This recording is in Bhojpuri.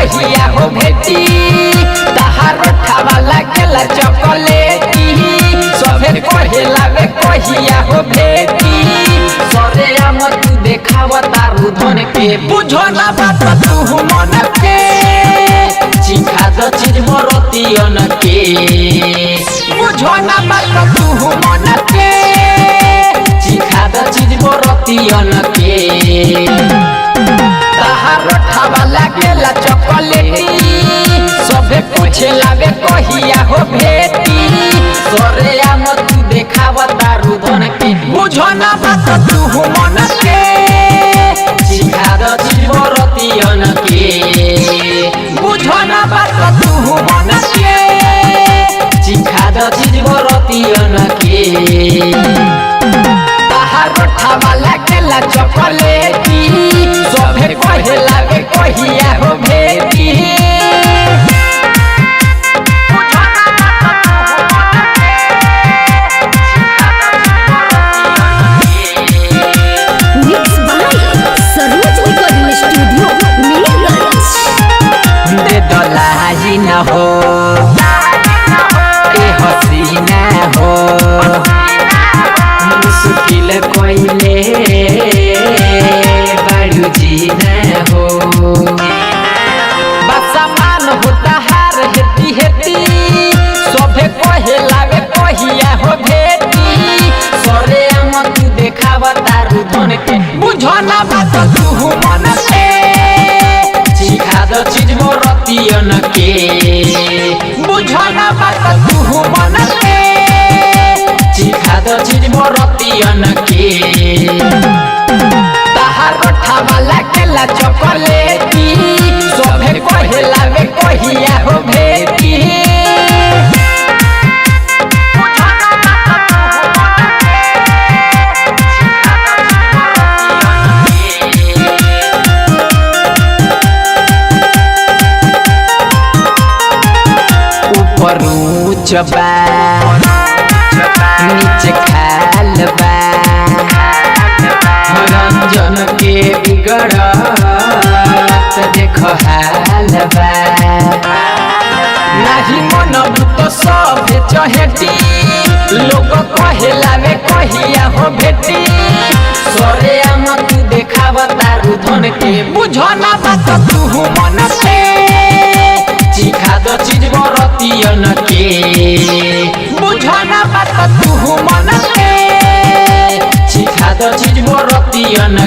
कहिया हो भेटी तहार उठावा लागेला चॉकलेटी सभे कहेला वे कहिया हो भेटी सरे आम तू देखावा तारू धन के बुझो ना बात तू मन के चिखा द चीज मरतियन के बुझो ना बात तू मन के चिखा द चीज मरतियन के तहार उठावा लागेला चॉकलेटी सभे पूछेला वे कहिया हो भेटी सरे आम तू देखावा तारू धन के बुझो ना बात तू मन के चिखा द चीज मरतियन के बुझो ना बात तू मन के चिखा द चीज मरतियन के तहार उठावा लागेला चॉकलेटी सभे कहेला वे कहिया हो भेटी दलाई न हो ए हसीना हो मुश्किल कोइले बारू जीना हो बसमान होता हार हेती हेती सभे कहेला वे कहिया हो भेटी सरे आम तू देखावा तारू धन के बुझो ना बात तू मन के चिखा द चीज मरतियन के बुझो ना बात तू मन के चिखा द चीज मरतियन के तहार उठावा लागेला चॉकलेटी सभे कहेला वे कहिया हो भेटी चबा नीचे खाल बा रंजन के बिगड़त देख हाल बा नाही मन भूत सब चहेटी लोग कहेला वे कहिया हो भेटी सरे आम तू देखावा तारू धन के बुझो ना बात तू मन के चिखा द चीज मरतियन के बुझो ना बात तू मन के चिखा द चीज मरतियन